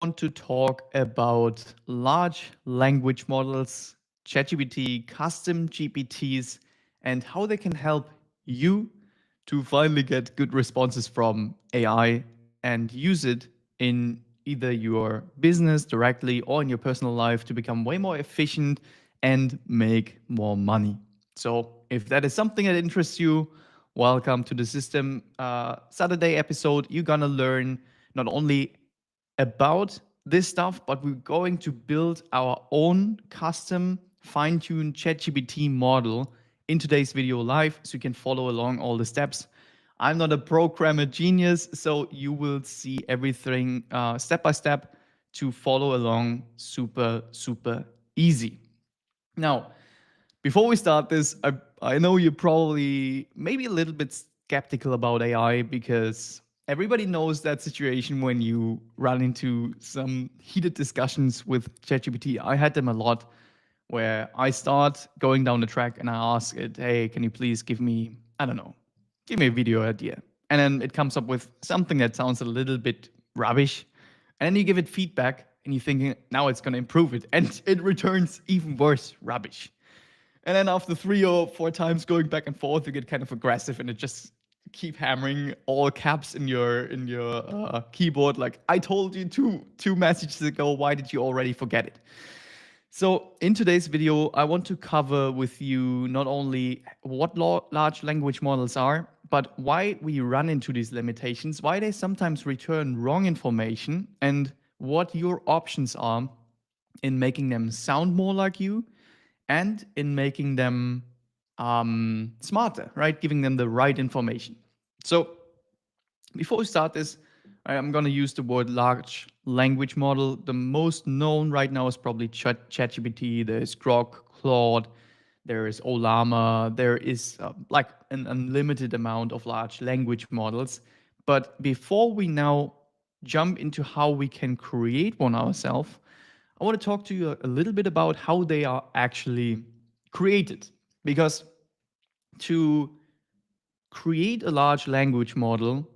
want to talk about large language models, ChatGPT, custom GPTs, and how they can help you to finally get good responses from AI and use it in either your business directly or in your personal life to become way more efficient and make more money. So, if that is something that interests you, welcome to the System Saturday episode. You're gonna learn not only about this stuff, but we're going to build our own custom fine-tuned ChatGPT model in today's video live so you can follow along all the steps. I'm not a programmer genius, so you will see everything step by step to follow along super easy. Now, before we start this, I know you're probably maybe a little bit skeptical about AI because everybody knows that situation when you run into some heated discussions with ChatGPT. I had them a lot where I start going down the track and I ask it, hey, can you please give me, I don't know, give me a video idea. And then it comes up with something that sounds a little bit rubbish. And then you give it feedback and you're thinking, now it's going to improve it. And it returns even worse rubbish. And then after 3 or 4 times going back and forth, you get kind of aggressive and it just keep hammering all caps in your keyboard. Like, I told you two messages ago, why did you already forget it? So in today's video, I want to cover with you not only what large language models are, but why we run into these limitations, why they sometimes return wrong information, and what your options are in making them sound more like you and in making them smarter, right? Giving them the right information. So before we start this, I'm going to use the word large language model. The most known right now is probably ChatGPT. There's Grok, Claude, there is Olama, there is like an unlimited amount of large language models. But before we now jump into how we can create one ourselves, I want to talk to you a little bit about how they are actually created. Because to create a large language model,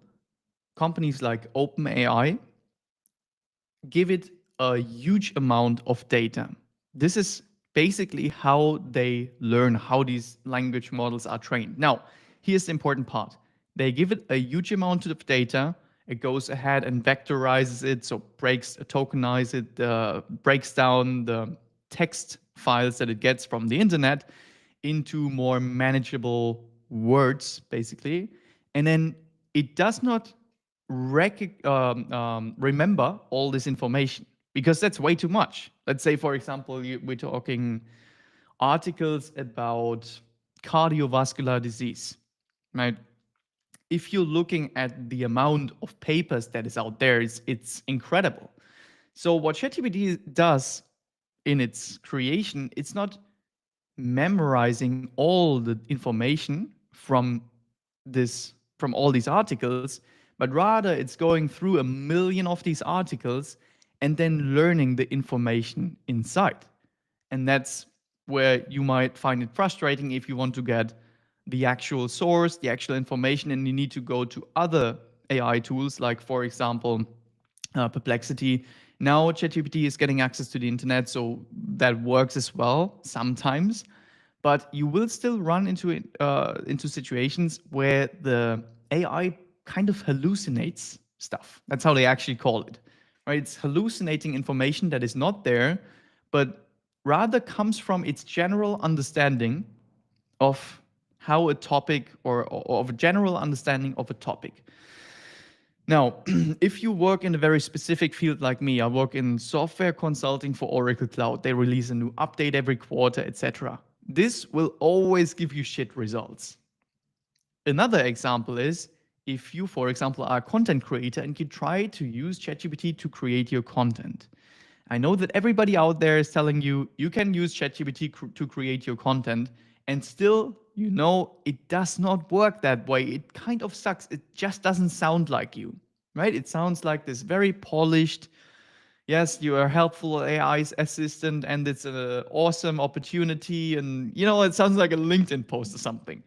companies like OpenAI give it a huge amount of data. This is basically how they learn, how these language models are trained. Now, here's the important part. They give it a huge amount of data. It goes ahead and vectorizes it, so tokenizes it, breaks down the text files that it gets from the internet into more manageable words, basically. And then it does not remember all this information because that's way too much. Let's say, for example, we're talking articles about cardiovascular disease, right? If you're looking at the amount of papers that is out there, it's incredible. So what ChatGPT does in its creation, it's not memorizing all the information from all these articles, but rather it's going through a million of these articles and then learning the information inside. And that's where you might find it frustrating if you want to get the actual source, the actual information, and you need to go to other AI tools, like, for example, Perplexity. Now, ChatGPT is getting access to the internet, so that works as well sometimes. But you will still run into situations where the AI kind of hallucinates stuff. That's how they actually call it, right? It's hallucinating information that is not there, but rather comes from its general understanding of how a topic or of a general understanding of a topic. Now, if you work in a very specific field like me, I work in software consulting for Oracle Cloud. They release a new update every quarter, etc. This will always give you shit results. Another example is if you, for example, are a content creator and you try to use ChatGPT to create your content. I know that everybody out there is telling you you can use ChatGPT to create your content, and still, it does not work that way. It kind of sucks. It just doesn't sound like you, right? It sounds like this very polished, yes, you are a helpful AI assistant and it's an awesome opportunity. And, it sounds like a LinkedIn post or something.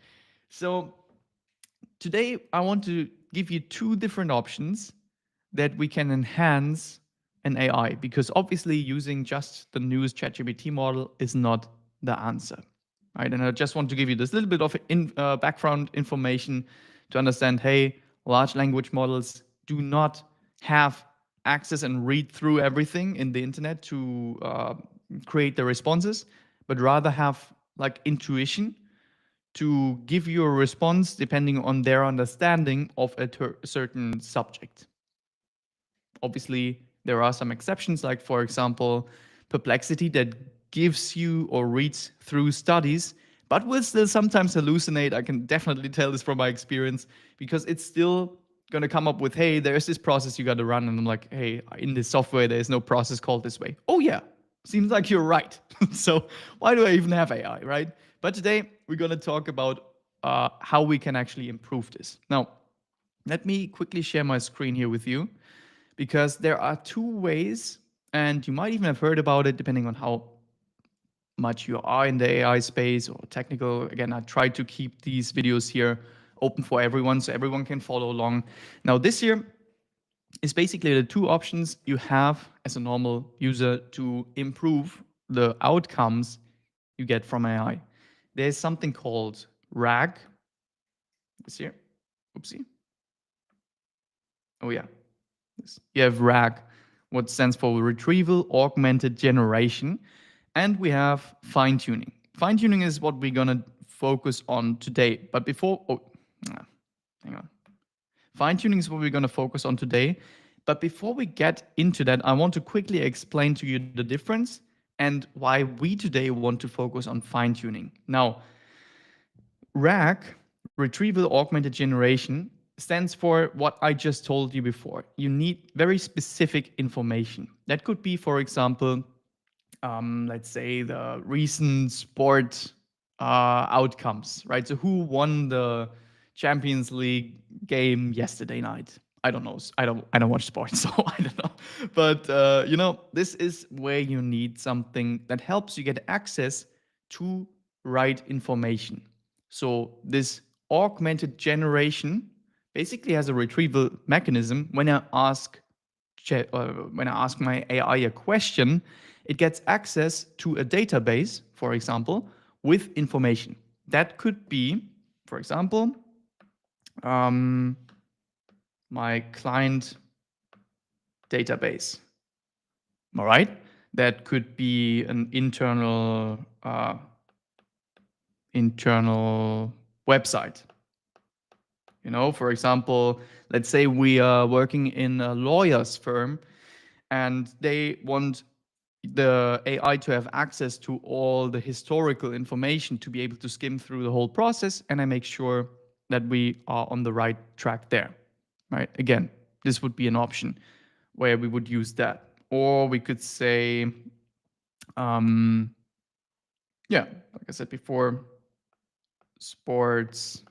So today I want to give you two different options that we can enhance an AI, because obviously using just the newest ChatGPT model is not the answer, right? And I just want to give you this little bit of background information to understand, hey, large language models do not have access and read through everything in the internet to create the responses, but rather have like intuition to give you a response depending on their understanding of a certain subject. Obviously, there are some exceptions, like, for example, Perplexity, that gives you or reads through studies, but will still sometimes hallucinate. I can definitely tell this from my experience, because it's still going to come up with, hey, there's this process you got to run. And I'm like, hey, in this software, there's no process called this way. Oh, yeah, seems like you're right. So why do I even have AI, right? But today, we're going to talk about how we can actually improve this. Now, let me quickly share my screen here with you, because there are two ways, and you might even have heard about it depending on how much you are in the AI space or technical. Again, I try to keep these videos here open for everyone so everyone can follow along. Now, this here is basically the two options you have as a normal user to improve the outcomes you get from AI. There's something called RAG. This here. Oopsie. Oh, yeah. You have RAG, what stands for Retrieval Augmented Generation, and we have fine tuning. Fine tuning is what we're gonna focus on today. But before, hang on. Fine tuning is what we're gonna focus on today. But before we get into that, I want to quickly explain to you the difference and why we today want to focus on fine tuning. Now, RAG, Retrieval Augmented Generation, stands for what I just told you before. You need very specific information. That could be, for example, let's say the recent sport outcomes, right? So who won the Champions League game yesterday night? I don't know. I don't watch sports, so I don't know. But this is where you need something that helps you get access to right information. So this augmented generation basically has a retrieval mechanism. When I ask my AI a question, it gets access to a database, for example, with information. That could be, for example, my client database. All right, that could be an internal website. For example, let's say we are working in a lawyer's firm and they want the AI to have access to all the historical information to be able to skim through the whole process, and I make sure that we are on the right track there, right? Again, this would be an option where we would use that. Or we could say, like I said before, sports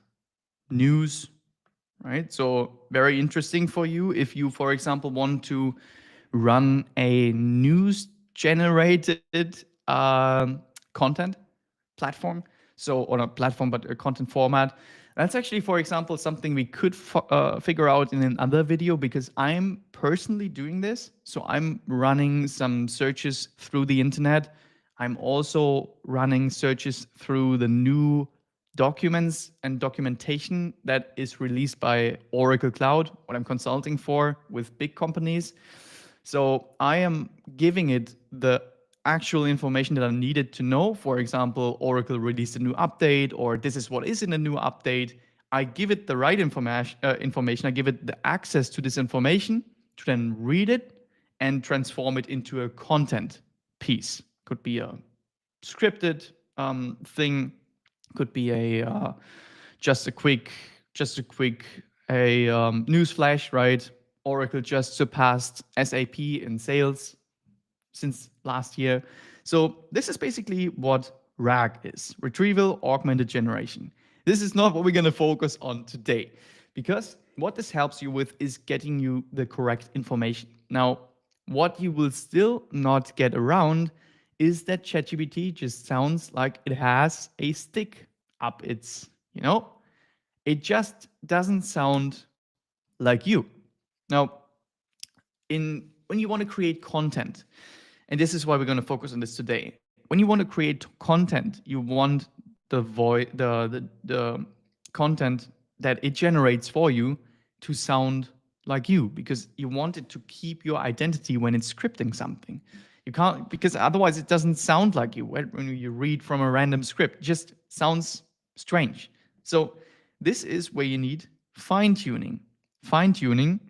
news, right? So very interesting for you if you, for example, want to run a news generated content platform. So, or not platform, but a content format. That's actually, for example, something we could figure out in another video, because I'm personally doing this. So I'm running some searches through the internet. I'm also running searches through the new documents and documentation that is released by Oracle Cloud, what I'm consulting for with big companies. So I am giving it the actual information that I needed to know. For example, Oracle released a new update, or this is what is in a new update. I give it the right information. I give it the access to this information to then read it and transform it into a content piece. Could be a scripted thing. Could be a just a quick news flash, right? Oracle just surpassed SAP in sales since last year. So this is basically what RAG is, Retrieval Augmented Generation. This is not what we're going to focus on today, because what this helps you with is getting you the correct information. Now, what you will still not get around is that ChatGPT just sounds like it has a stick up its, it just doesn't sound like you. Now, in when you want to create content, and this is why we're going to focus on this today. When you want to create content, you want the content that it generates for you to sound like you, because you want it to keep your identity when it's scripting something. You can't, because otherwise it doesn't sound like you. When you read from a random script, it just sounds strange. So this is where you need fine tuning. Fine tuning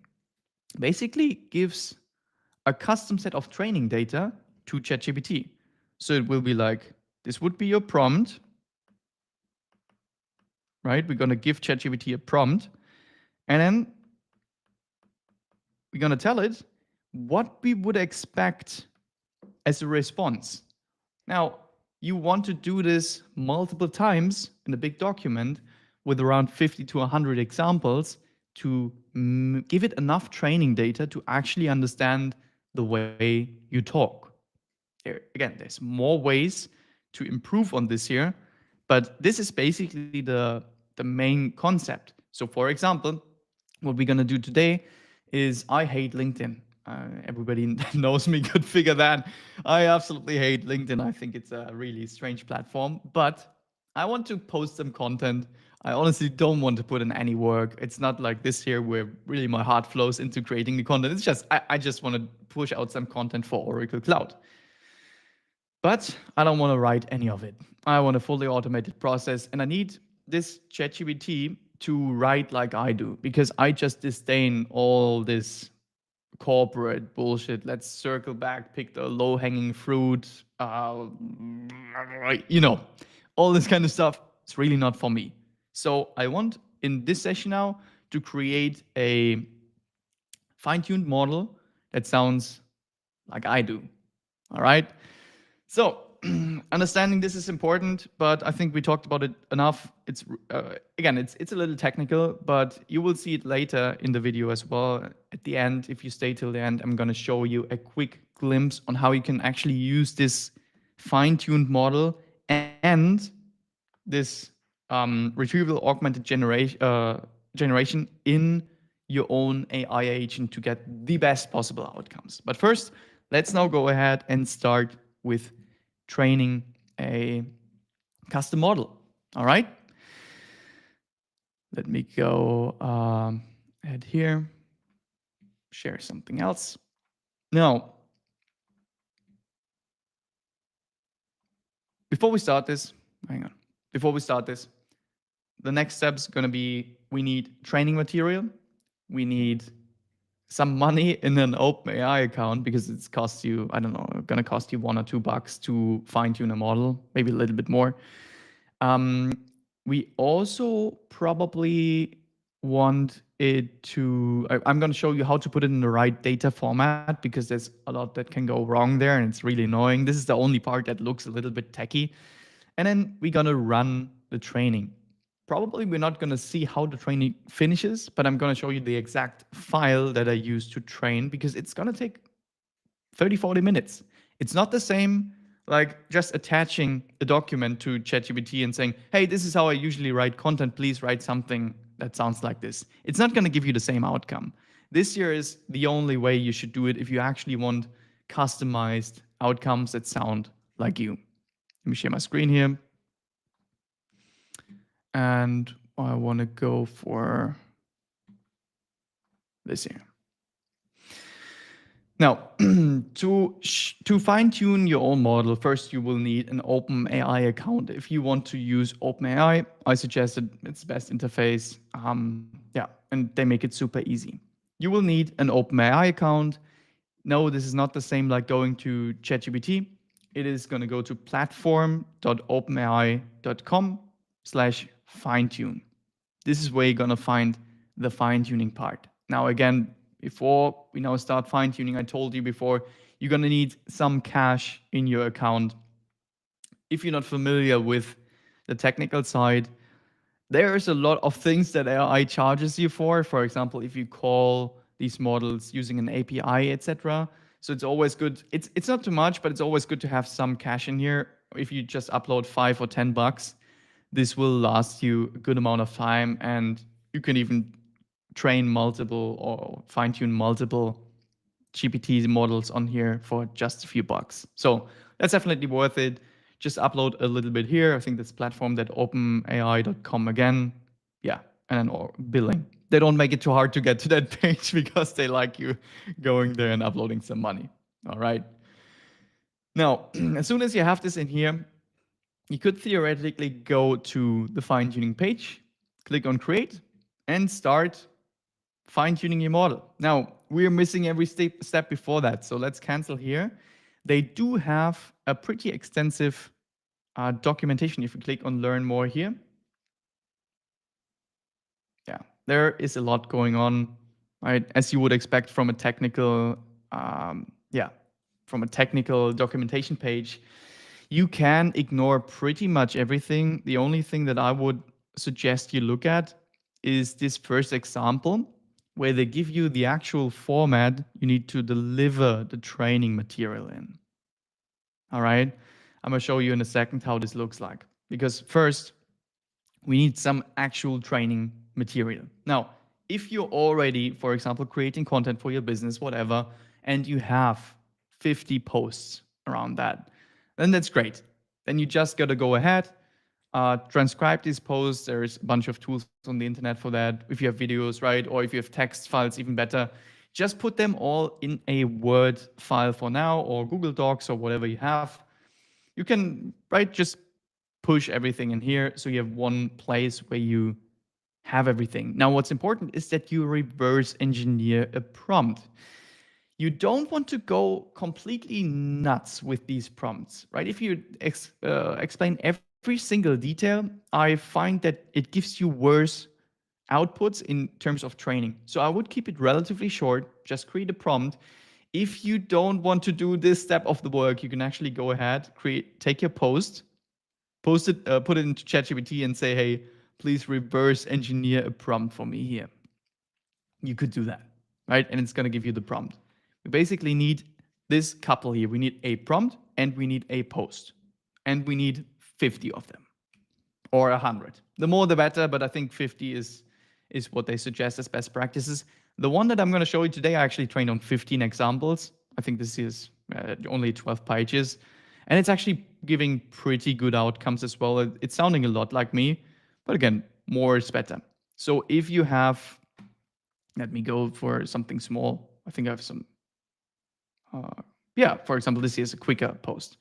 basically gives a custom set of training data to ChatGPT. So it will be like, this would be your prompt, right? We're going to give ChatGPT a prompt, and then we're going to tell it what we would expect as a response. Now, you want to do this multiple times in a big document with around 50 to 100 examples to give it enough training data to actually understand the way you talk. Again, there's more ways to improve on this here, but this is basically the main concept. So for example, what we're going to do today is I hate LinkedIn. Everybody that knows me could figure that. I absolutely hate LinkedIn. I think it's a really strange platform, but I want to post some content. I honestly don't want to put in any work. It's not like this here where really my heart flows into creating the content. It's just, I just want to push out some content for Oracle Cloud. But I don't want to write any of it. I want a fully automated process, and I need this ChatGPT to write like I do, because I just disdain all this corporate bullshit. Let's circle back, pick the low hanging fruit, you know, all this kind of stuff. It's really not for me. So I want in this session now to create a fine tuned model that sounds like I do. All right. So understanding this is important, but I think we talked about it enough. It's again, it's a little technical, but you will see it later in the video as well. At the end, if you stay till the end, I'm going to show you a quick glimpse on how you can actually use this fine-tuned model and this retrieval augmented generation in your own AI agent to get the best possible outcomes. But first, let's now go ahead and start with training a custom model. All right. Let me go ahead here, share something else. Now, before we start this, hang on. Before we start this, the next step is going to be, we need training material. We need some money in an OpenAI account, because it's cost you, I don't know, going to cost you $1 or $2 to fine tune a model, maybe a little bit more. We also probably want it to, I'm going to show you how to put it in the right data format, because there's a lot that can go wrong there and it's really annoying. This is the only part that looks a little bit techy. And then we're going to run the training. Probably we're not going to see how the training finishes, but I'm going to show you the exact file that I use to train, because it's going to take 30, 40 minutes. It's not the same like just attaching a document to ChatGPT and saying, hey, this is how I usually write content. Please write something that sounds like this. It's not going to give you the same outcome. This here is the only way you should do it if you actually want customized outcomes that sound like you. Let me share my screen here. And I want to go for this here. Now, to fine-tune your own model, first you will need an OpenAI account. If you want to use OpenAI, I suggest that it's the best interface. Yeah, and they make it super easy. You will need an OpenAI account. No, this is not the same like going to ChatGPT. It is going to go to platform.openai.com/fine-tune. This is where you're going to find the fine-tuning part. Now, again, before we now start fine-tuning, I told you before, you're going to need some cash in your account. If you're not familiar with the technical side, there's a lot of things that AI charges you for. For example, if you call these models using an API, etc. So it's always good. It's not too much, but it's always good to have some cash in here. If you just upload $5 or $10, this will last you a good amount of time, and you can even train multiple or fine-tune multiple GPT models on here for just a few bucks. So that's definitely worth it. Just upload a little bit here. I think that's platform that openai.com again. Yeah, and then or billing. They don't make it too hard to get to that page because they like you going there and uploading some money. All right. Now, as soon as you have this in here, you could theoretically go to the fine-tuning page, click on create, and start fine-tuning your model. Now, we're missing every step before that, so let's cancel here. They do have a pretty extensive documentation. If you click on learn more here, yeah, there is a lot going on, right? As you would expect from a technical, from a technical documentation page. You can ignore pretty much everything. The only thing that I would suggest you look at is this first example where they give you the actual format you need to deliver the training material in. All right. I'm going to show you in a second how this looks like. Because first, we need some actual training material. Now, if you're already, for example, creating content for your business, whatever, and you have 50 posts around that, then that's great. Then you just got to go ahead, transcribe these posts. There's a bunch of tools on the internet for that. If you have videos, right? Or if you have text files, even better. Just put them all in a Word file for now, or Google Docs, or whatever you have. You can, right, just push everything in here so you have one place where you have everything. Now, what's important is that you reverse engineer a prompt. You don't want to go completely nuts with these prompts, right? If you explain every single detail, I find that it gives you worse outputs in terms of training. So I would keep it relatively short, just create a prompt. If you don't want to do this step of the work, you can actually go ahead, take your post, post it, put it into ChatGPT and say, hey, please reverse engineer a prompt for me here. You could do that, right? And it's going to give you the prompt. We basically need this couple here. We need a prompt and we need a post. And we need 50 of them or 100. The more the better, but I think 50 is what they suggest as best practices. The one that I'm going to show you today, I actually trained on 15 examples. I think this is only 12 pages. And it's actually giving pretty good outcomes as well. It's sounding a lot like me, but again, more is better. So if you have, let me go for something small. I think I have some, for example, this is a quicker post.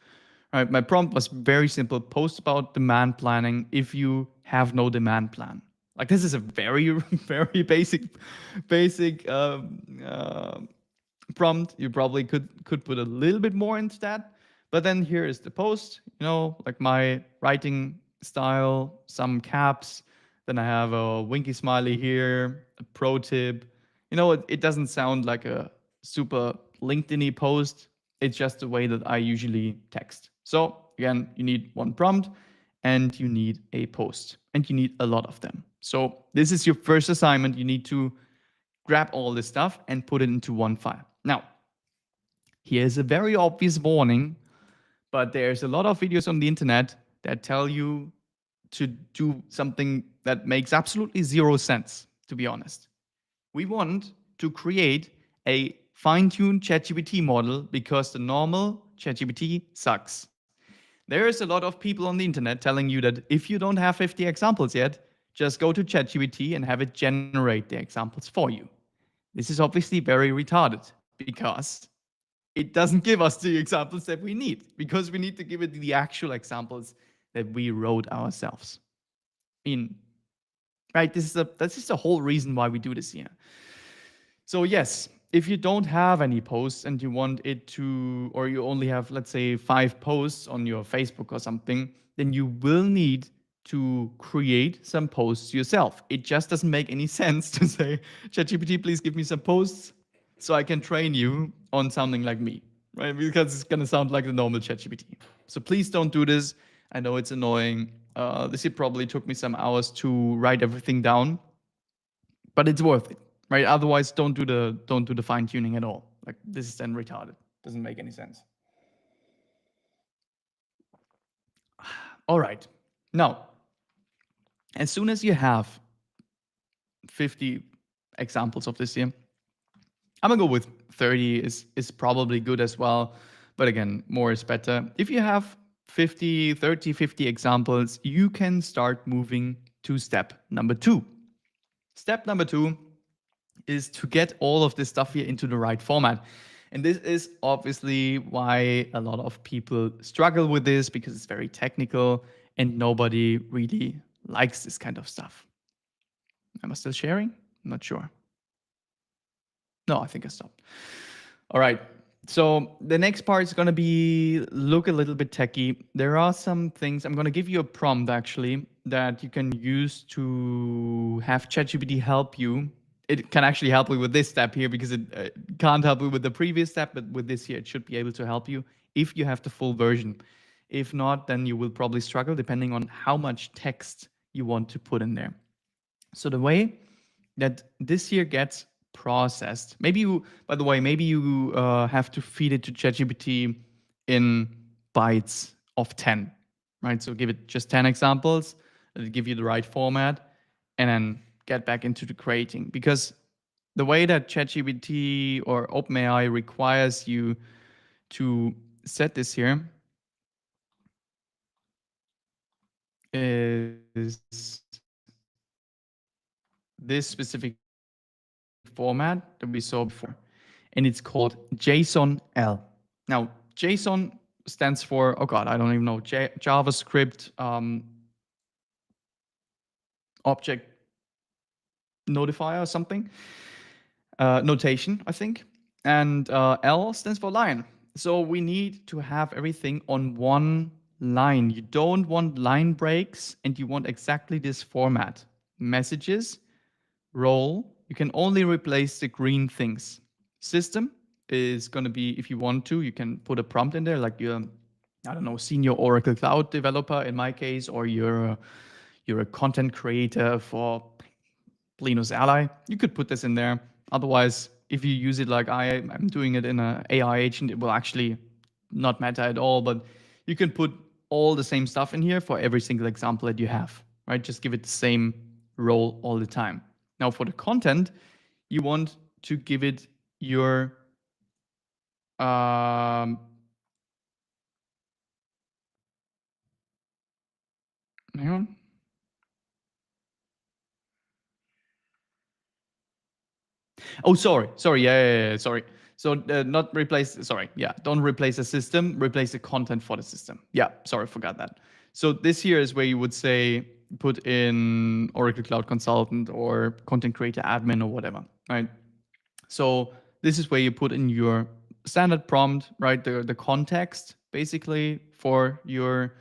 All right, my prompt was very simple. Post about demand planning if you have no demand plan. Like this is a very, very basic prompt. You probably could put a little bit more into that. But then here is the post, like my writing style, some caps. Then I have a winky smiley here, a pro tip. It doesn't sound like a super LinkedIn-y post. It's just the way that I usually text. So again, you need one prompt and you need a post and you need a lot of them. So this is your first assignment. You need to grab all this stuff and put it into one file. Now, here's a very obvious warning, but there's a lot of videos on the internet that tell you to do something that makes absolutely zero sense, to be honest. We want to create a fine-tuned ChatGPT model because the normal ChatGPT sucks. There is a lot of people on the internet telling you that if you don't have 50 examples yet, just go to ChatGPT and have it generate the examples for you. This is obviously very retarded because it doesn't give us the examples that we need, because we need to give it the actual examples that we wrote ourselves. Right? This is the whole reason why we do this here. So yes, if you don't have any posts and you want it to, or you only have, let's say, 5 posts on your Facebook or something, then you will need to create some posts yourself. It just doesn't make any sense to say, ChatGPT, please give me some posts so I can train you on something like me, right? Because it's going to sound like the normal ChatGPT. So please don't do this. I know it's annoying. This probably took me some hours to write everything down, but it's worth it, right? Otherwise, don't do the fine tuning at all. Like this is then retarded. Doesn't make any sense. All right. Now, as soon as you have 50 examples of this here, I'm gonna go with 30 is probably good as well. But again, more is better. If you have 50, 30, 50 examples, you can start moving to step number two. Step number two is to get all of this stuff here into the right format. And this is obviously why a lot of people struggle with this, because it's very technical and nobody really likes this kind of stuff. Am I still sharing? I'm not sure. No, I think I stopped. All right. So the next part is going to be look a little bit techy. There are some things I'm going to give you a prompt actually that you can use to have ChatGPT help you. It can actually help you with this step here because it can't help you with the previous step, but with this here, it should be able to help you if you have the full version. If not, then you will probably struggle depending on how much text you want to put in there. So the way that this here gets processed, maybe you, by the way, maybe you have to feed it to ChatGPT in bytes of 10, right? So give it just 10 examples, let it give you the right format, and then get back into the creating. Because the way that ChatGPT or OpenAI requires you to set this here is this specific format that we saw before, and it's called JSON-L. Now, JSON stands for, oh God, I don't even know, JavaScript object notifier or something, notation, I think. And L stands for line. So we need to have everything on one line. You don't want line breaks, and you want exactly this format. Messages, role, you can only replace the green things. System is going to be, if you want to, you can put a prompt in there, like you're, I don't know, senior Oracle Cloud developer in my case, or you're a content creator for Linux Ally. You could put this in there. Otherwise, if you use it like I'm doing it in an AI agent, it will actually not matter at all. But you can put all the same stuff in here for every single example that you have, right? Just give it the same role all the time. Now, for the content, you want to give it your hang on. Oh, sorry, yeah, sorry. So not replace, sorry, yeah, don't replace the system, replace the content for the system. Yeah, sorry, forgot that. So this here is where you would say put in Oracle Cloud Consultant or content creator admin or whatever, right? So this is where you put in your standard prompt, right? The context basically for your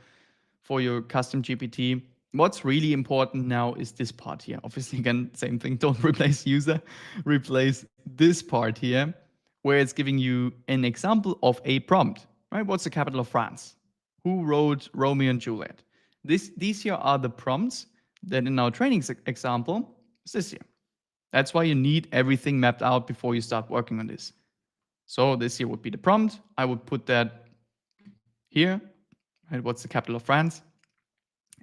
custom GPT. What's really important now is this part here. Obviously, again, same thing. Don't replace user, replace this part here, where it's giving you an example of a prompt, right? What's the capital of France? Who wrote Romeo and Juliet? These here are the prompts that in our training example is this here. That's why you need everything mapped out before you start working on this. So this here would be the prompt. I would put that here, right? What's the capital of France?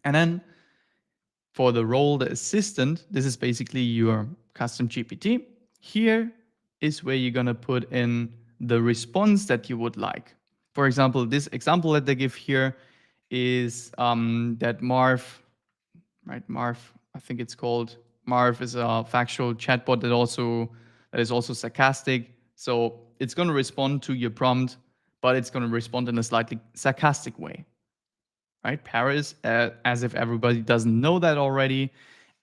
And then for the role, the assistant, this is basically your custom GPT. Here is where you're gonna put in the response that you would like. For example, this example that they give here is that Marv, right? Marv, I think it's called. Marv is a factual chatbot that is also sarcastic. So it's gonna respond to your prompt, but it's gonna respond in a slightly sarcastic way, right? Paris, as if everybody doesn't know that already.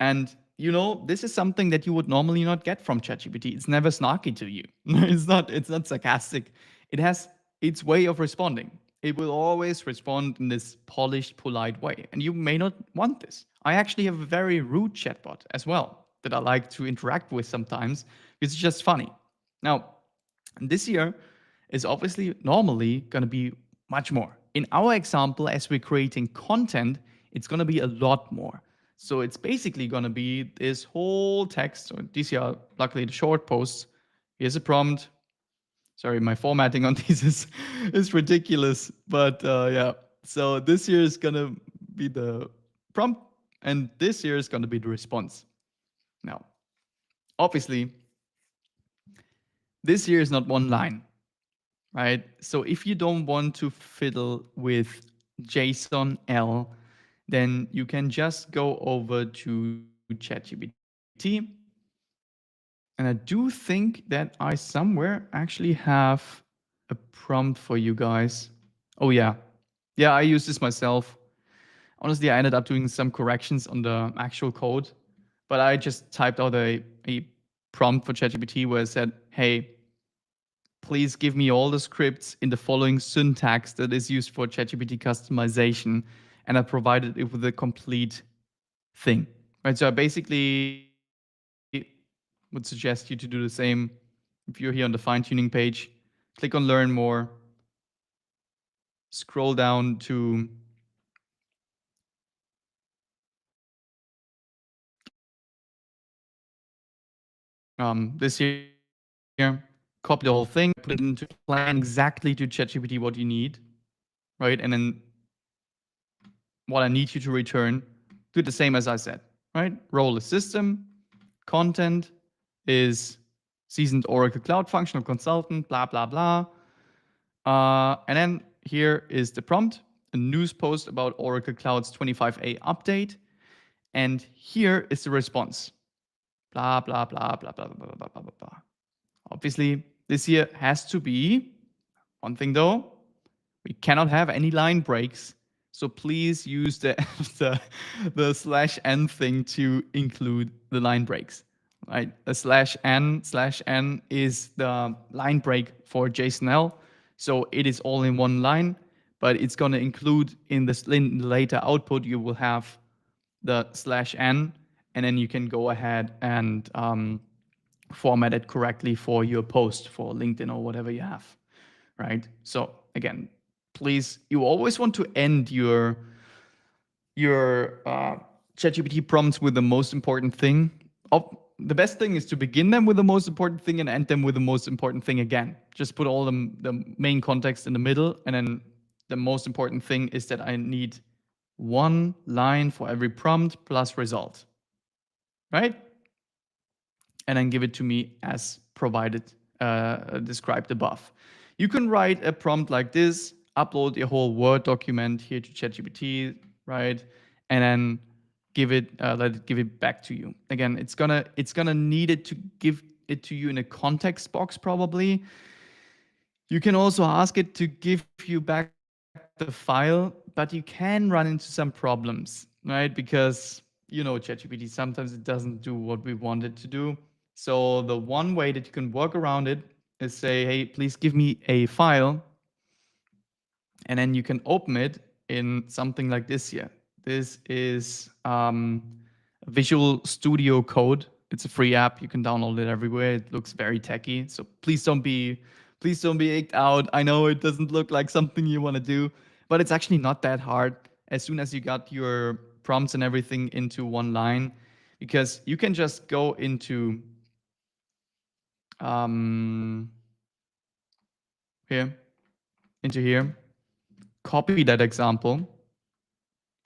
And you know, this is something that you would normally not get from ChatGPT. It's never snarky to you. It's not sarcastic. It has its way of responding. It will always respond in this polished, polite way. And you may not want this. I actually have a very rude chatbot as well that I like to interact with sometimes because it's just funny. Now, this year is obviously normally going to be much more. In our example, as we're creating content, it's going to be a lot more. So it's basically going to be this whole text. So these are luckily the short posts. Here's a prompt. Sorry, my formatting on these is ridiculous. But yeah, so this here is going to be the prompt, and this here is going to be the response. Now, obviously, this here is not one line, right? So if you don't want to fiddle with JSON L, then you can just go over to ChatGPT. And I do think that I somewhere actually have a prompt for you guys. Oh, yeah. Yeah, I use this myself. Honestly, I ended up doing some corrections on the actual code, but I just typed out a prompt for ChatGPT where I said, hey, please give me all the scripts in the following syntax that is used for ChatGPT customization. And I provided it with a complete thing. Right. So I basically would suggest you to do the same. If you're here on the fine-tuning page, click on learn more, scroll down to this here, copy the whole thing, put it into plan exactly to ChatGPT what you need, right? And then what I need you to return, do it the same as I said, right? Role is system, content is seasoned Oracle Cloud functional consultant, blah, blah, blah. And then here is the prompt, a news post about Oracle Cloud's 25A update. And here is the response, blah, blah, blah, blah, blah, blah, blah, blah, blah, blah, blah. Obviously, this here has to be, one thing though, we cannot have any line breaks. So please use the, the slash n thing to include the line breaks. Right? A slash n is the line break for JSON-L. So it is all in one line, but it's going to include in the later output, you will have the slash n, and then you can go ahead and format it correctly for your post for LinkedIn or whatever you have, right? So again, please, you always want to end your ChatGPT prompts with the most important thing. The best thing is to begin them with the most important thing and end them with the most important thing again. Just put all the main context in the middle, and then the most important thing is that I need one line for every prompt plus result, right? And then give it to me as provided, described above. You can write a prompt like this, upload your whole Word document here to ChatGPT, right? And then give it, let it give it back to you. Again, it's gonna need it to give it to you in a context box probably. You can also ask it to give you back the file, but you can run into some problems, right? Because ChatGPT, sometimes it doesn't do what we want it to do. So the one way that you can work around it is say, hey, please give me a file, and then you can open it in something like this here. This is Visual Studio Code. It's a free app. You can download it everywhere. It looks very techy. So please don't be icked out. I know it doesn't look like something you want to do, but it's actually not that hard. As soon as you got your prompts and everything into one line, because you can just go um, here, into here, copy that example,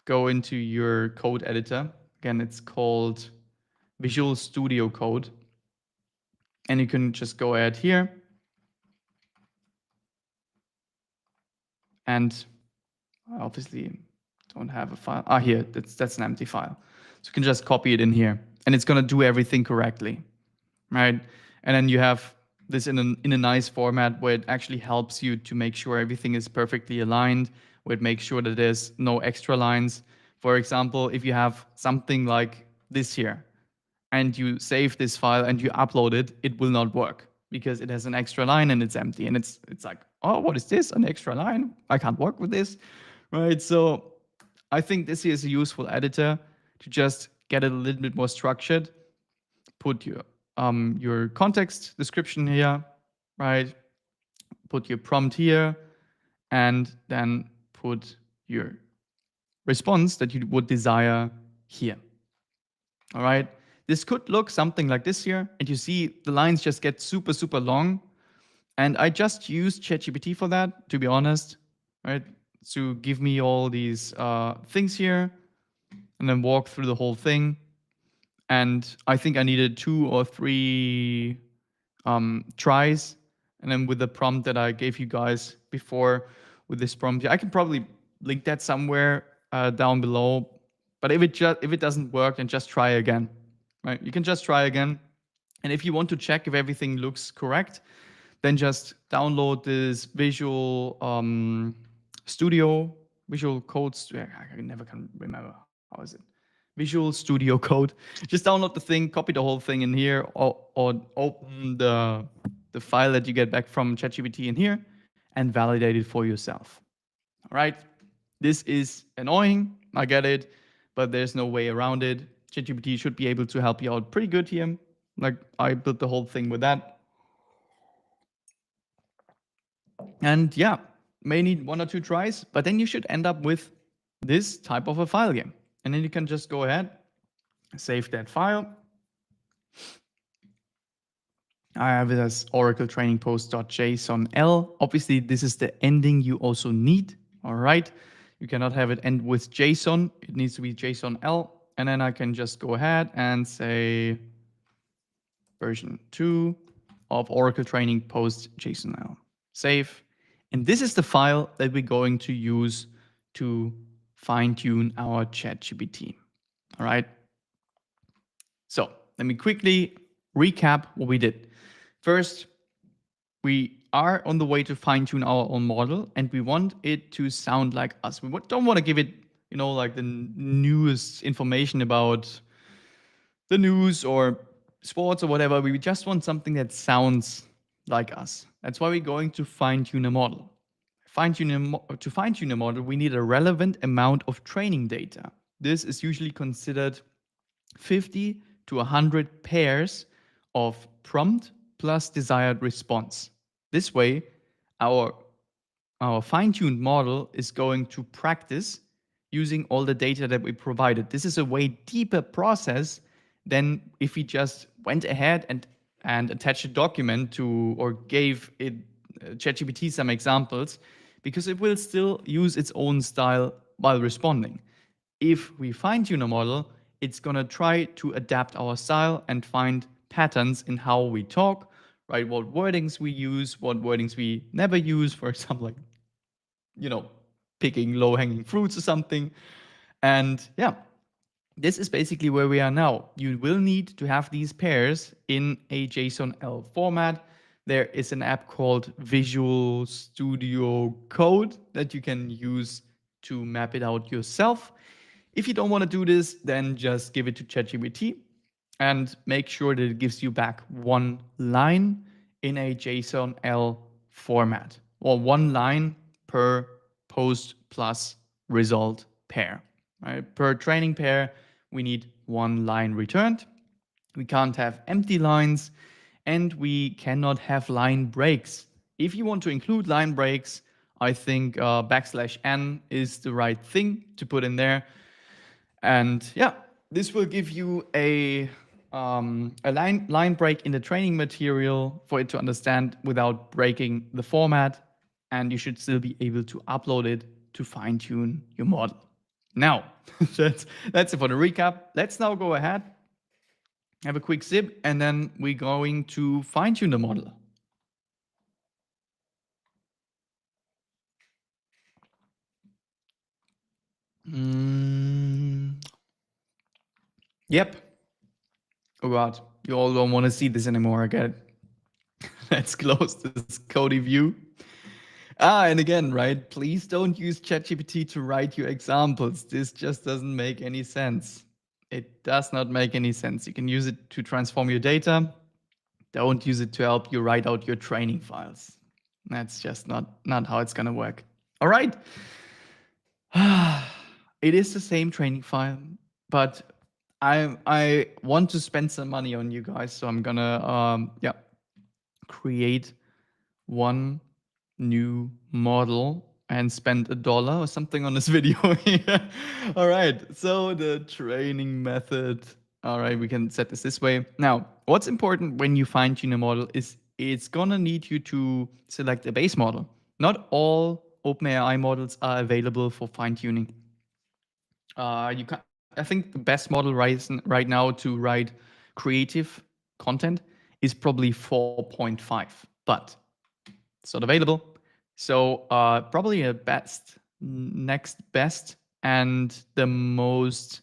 go into your code editor. Again, it's called Visual Studio Code. And you can just go ahead here and I obviously don't have a file. Here, that's an empty file. So you can just copy it in here and it's going to do everything correctly, right? And then you have this in a nice format where it actually helps you to make sure everything is perfectly aligned, where it makes sure that there's no extra lines. For example, if you have something like this here, and you save this file and you upload it, it will not work because it has an extra line and it's empty. And it's like, oh, what is this? An extra line? I can't work with this, right? So I think this is a useful editor to just get it a little bit more structured. Put your context description here, right? Put your prompt here, and then put your response that you would desire here. All right. This could look something like this here. And you see the lines just get super, super long. And I just used ChatGPT for that, to be honest, right? To give me all these things here and then walk through the whole thing. And I think I needed 2 or 3 tries, and then with the prompt that I gave you guys before with this prompt, I can probably link that somewhere down below. But if it doesn't work, then just try again, right? You can just try again, and if you want to check if everything looks correct, then just download this Studio, Visual Code. I never can remember how is it. Visual Studio Code. Just download the thing, copy the whole thing in here, or open the file that you get back from ChatGPT in here, and validate it for yourself. All right. This is annoying. I get it, but there's no way around it. ChatGPT should be able to help you out pretty good here. Like I built the whole thing with that. And yeah, may need one or two tries, but then you should end up with this type of a file game. And then you can just go ahead, save that file. I have it as Oracle Training Post.jsonl. Obviously, this is the ending you also need. All right. You cannot have it end with JSON. It needs to be JSONL. And then I can just go ahead and say version 2 of Oracle Training Post.jsonl. Save. And this is the file that we're going to use to fine tune our ChatGPT. All right. So let me quickly recap what we did. First, we are on the way to fine tune our own model, and we want it to sound like us. We don't want to give it, like the newest information about the news or sports or whatever. We just want something that sounds like us. That's why we're going to fine tune a model. To fine tune a model, we need a relevant amount of training data. This is usually considered 50 to 100 pairs of prompt plus desired response. This way, our fine-tuned model is going to practice using all the data that we provided. This is a way deeper process than if we just went ahead and attached a document to, or gave it ChatGPT some examples, because it will still use its own style while responding. If we fine-tune a model, it's gonna try to adapt our style and find patterns in how we talk, right? What wordings we use, what wordings we never use, for example, like, picking low-hanging fruits or something. And yeah, this is basically where we are now. You will need to have these pairs in a JSON-L format. There is an app called Visual Studio Code that you can use to map it out yourself. If you don't want to do this, then just give it to ChatGPT and make sure that it gives you back one line in a JSON-L format, or one line per post plus result pair. Right? Per training pair, we need one line returned. We can't have empty lines, and we cannot have line breaks. If you want to include line breaks, I think \n is the right thing to put in there. And yeah, this will give you a line break in the training material for it to understand without breaking the format. And you should still be able to upload it to fine tune your model. Now, that's it for the recap. Let's now go ahead, have a quick sip, and then we're going to fine tune the model. Yep. Oh God, you all don't want to see this anymore. I get it. Let's close this Cody view. And again, right, please don't use ChatGPT to write your examples. This just doesn't make any sense. It does not make any sense. You can use it to transform your data. Don't use it to help you write out your training files. That's just not how it's gonna work. All right. It is the same training file, but I want to spend some money on you guys, so I'm gonna create one new model and spend $1 or something on this video here. All right, so the training method. All right, we can set this way. Now, what's important when you fine tune a model is it's gonna need you to select a base model. Not all OpenAI models are available for fine tuning. I think the best model right now to write creative content is probably 4.5, but it's not available. So probably a next best, and the most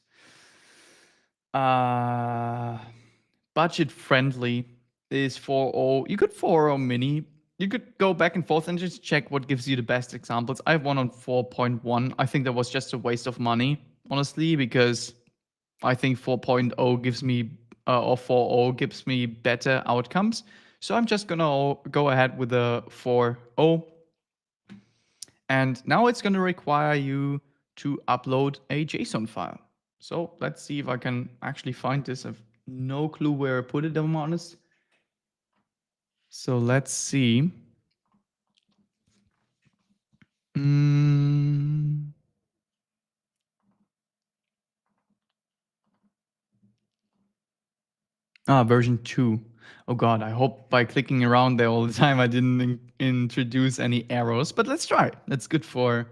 uh, budget friendly is 4.0. You could 4.0 mini. You could go back and forth and just check what gives you the best examples. I have one on 4.1. I think that was just a waste of money, honestly, because I think 4.0 gives me, or 4.0 gives me better outcomes. So I'm just gonna go ahead with the 4.0. And now it's gonna require you to upload a JSON file. So let's see if I can actually find this. I've no clue where I put it, I'm honest. So let's see. Version 2. Oh god, I hope by clicking around there all the time I didn't introduce any errors, but let's try. That's good for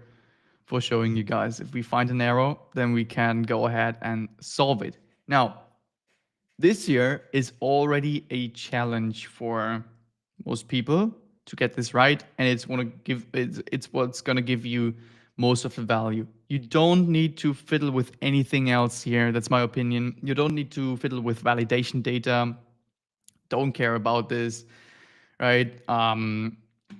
showing you guys. If we find an error, then we can go ahead and solve it. Now, this year is already a challenge for most people to get this right, and it's what's going to give you most of the value. You don't need to fiddle with anything else here. That's my opinion. You don't need to fiddle with validation data. Don't care about this, right?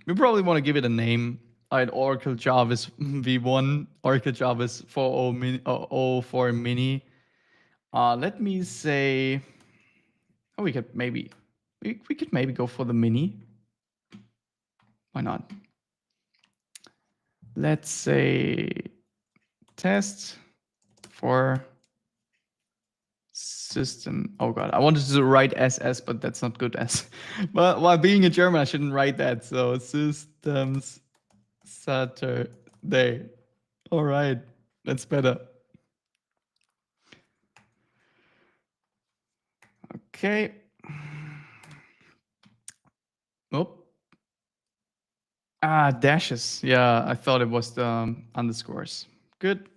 We probably want to give it a name. Right, Oracle Jarvis V1, Oracle Jarvis 4.0 mini, 04 mini. Let me say, oh, we could maybe go for the mini. Why not? Let's say test for system. Oh god, I wanted to write SS, but that's not good S. But while being a German, I shouldn't write that. So systems Saturday. All right, that's better. Okay. Oh. Dashes. Yeah, I thought it was the underscores. Good.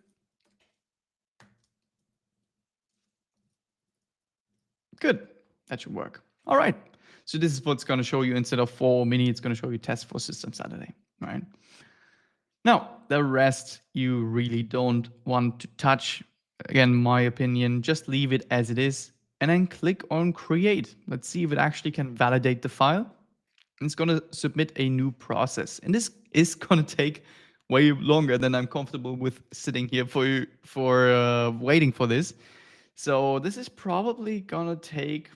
Good. That should work. All right. So this is what's going to show you instead of 4 mini, it's going to show you test for system Saturday. All right. Now, the rest you really don't want to touch. Again, my opinion, just leave it as it is and then click on create. Let's see if it actually can validate the file. It's going to submit a new process. And this is going to take way longer than I'm comfortable with sitting here for waiting for this. So this is probably going to take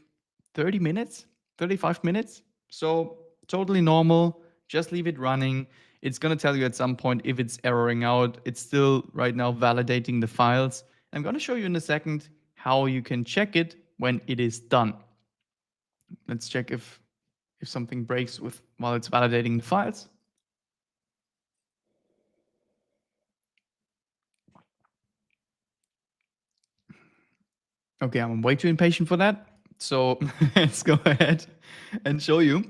30 minutes, 35 minutes. So totally normal. Just leave it running. It's going to tell you at some point if it's erroring out. It's still right now validating the files. I'm going to show you in a second how you can check it when it is done. Let's check if something breaks while it's validating the files. Okay, I'm way too impatient for that. So let's go ahead and show you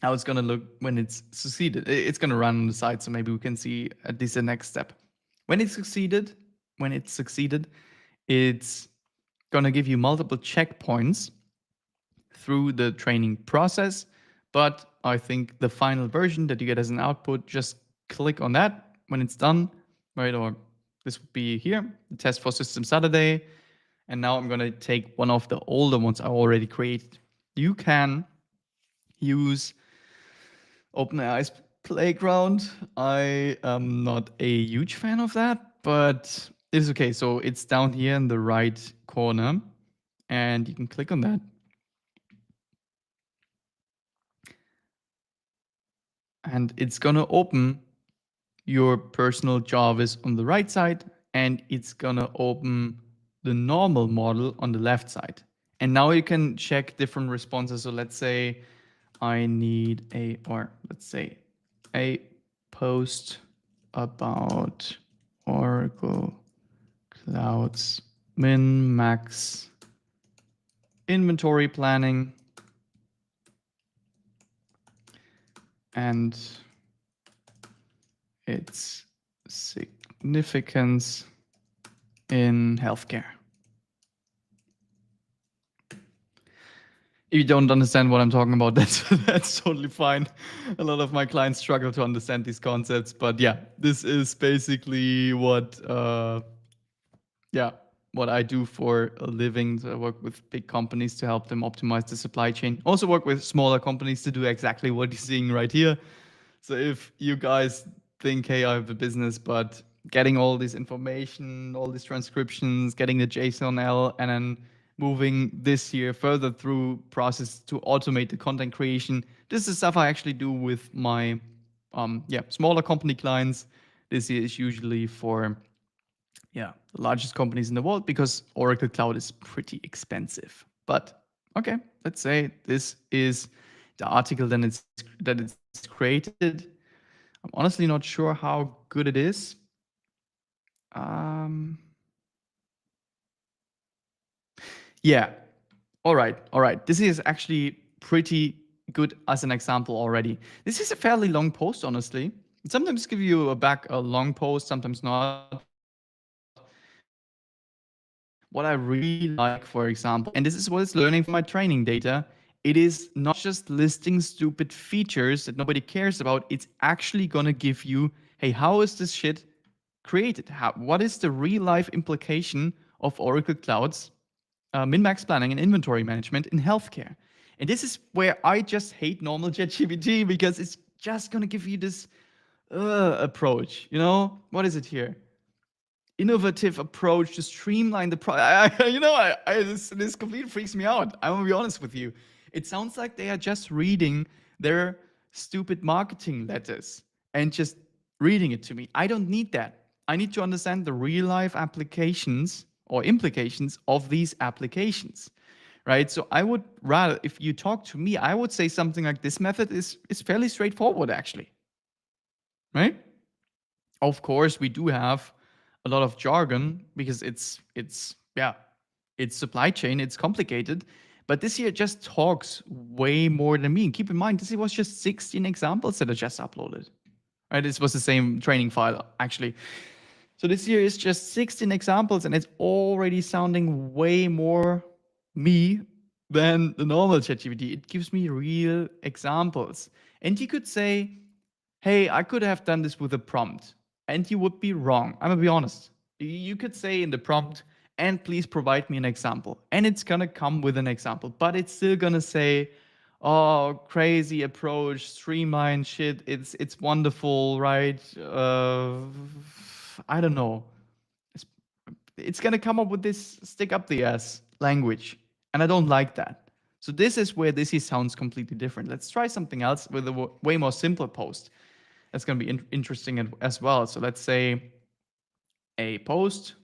how it's going to look when it's succeeded. It's going to run on the side, so maybe we can see at least the next step. When it's succeeded, it's going to give you multiple checkpoints through the training process. But I think the final version that you get as an output, just click on that when it's done, right? Or this would be here, the test for system Saturday. And now I'm going to take one of the older ones I already created. You can use OpenAI's Playground. I am not a huge fan of that, but it's okay. So it's down here in the right corner, and you can click on that. And it's going to open your personal Jarvis on the right side, and it's going to open the normal model on the left side. And now you can check different responses. So let's say I need let's say a post about Oracle Cloud's min-max inventory planning and its significance in healthcare. you don't understand what I'm talking about, that's totally fine. A lot of my clients struggle to understand these concepts, but yeah, this is basically yeah, what I do for a living. So I work with big companies to help them optimize the supply chain. Also work with smaller companies to do exactly what you're seeing right here. So if you guys think, hey, I have a business, but getting all this information, all these transcriptions, getting the JSON-L, and then moving this here further through process to automate the content creation. This is stuff I actually do with my smaller company clients. This here is usually for the largest companies in the world because Oracle Cloud is pretty expensive. But okay, let's say this is the article that it's created. I'm honestly not sure how good it is. Um, yeah. All right. This is actually pretty good as an example already. This is a fairly long post, honestly. Sometimes give you back a long post, sometimes not. What I really like, for example, and this is what it's learning from my training data, it is not just listing stupid features that nobody cares about. It's actually going to give you, hey, how is this shit created? What is the real life implication of Oracle Cloud's min-max planning and inventory management in healthcare? And this is where I just hate normal ChatGPT because it's just going to give you this approach. What is it here? Innovative approach to streamline the this completely freaks me out. I'm gonna be honest with you. It sounds like they are just reading their stupid marketing letters and just reading it to me. I don't need that. I need to understand the real life applications or implications of these applications, right? So I would rather, if you talk to me, I would say something like this method is fairly straightforward, actually, right? Of course, we do have a lot of jargon because it's supply chain, it's complicated. But this here just talks way more than me. And keep in mind, this was just 16 examples that I just uploaded. Right? This was the same training file, actually. So this here is just 16 examples, and it's already sounding way more me than the normal ChatGPT. It gives me real examples. And you could say, hey, I could have done this with a prompt. And you would be wrong. I'm gonna be honest. You could say in the prompt, and please provide me an example. And it's gonna come with an example, but it's still gonna say, oh, crazy approach, streamlined shit. It's wonderful, right? I don't know. It's gonna come up with this stick up the ass language, and I don't like that. So this is where this sounds completely different. Let's try something else with a way more simple post. That's going to be interesting as well. So let's say a post.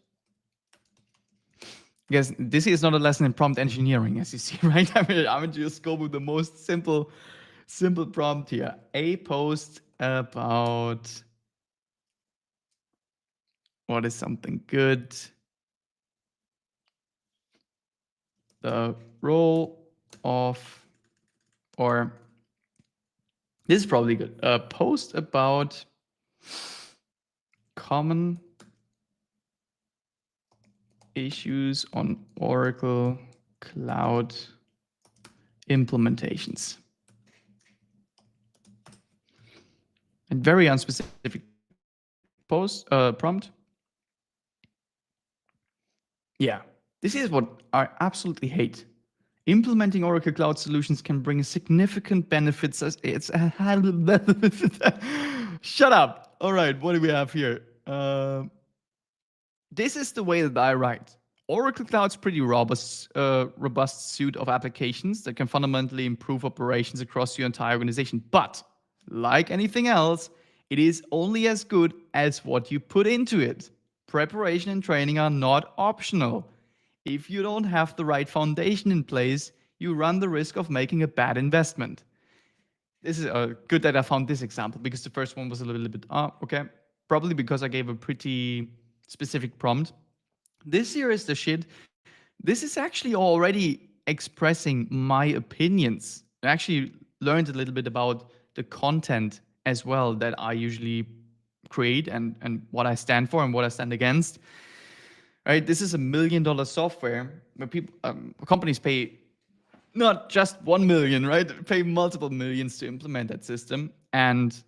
Because this is not a lesson in prompt engineering, as you see, right? I'm going to just go with the most simple prompt here. A post about what is something good. The role of, or this is probably good. A post about common issues on Oracle Cloud implementations. And very unspecific prompt. Yeah, this is what I absolutely hate. Implementing Oracle Cloud solutions can bring significant benefits. Shut up. All right, what do we have here? This is the way that I write. Oracle Cloud's pretty robust suite of applications that can fundamentally improve operations across your entire organization. But like anything else, it is only as good as what you put into it. Preparation and training are not optional. If you don't have the right foundation in place, you run the risk of making a bad investment. This is good that I found this example because the first one was a little bit, okay. Probably because I gave a pretty specific prompt. This here is the shit. This is actually already expressing my opinions. I actually learned a little bit about the content as well that I usually create and what I stand for and what I stand against. Right? This is $1 million software where companies pay not just 1 million, right? Pay multiple millions to implement that system. And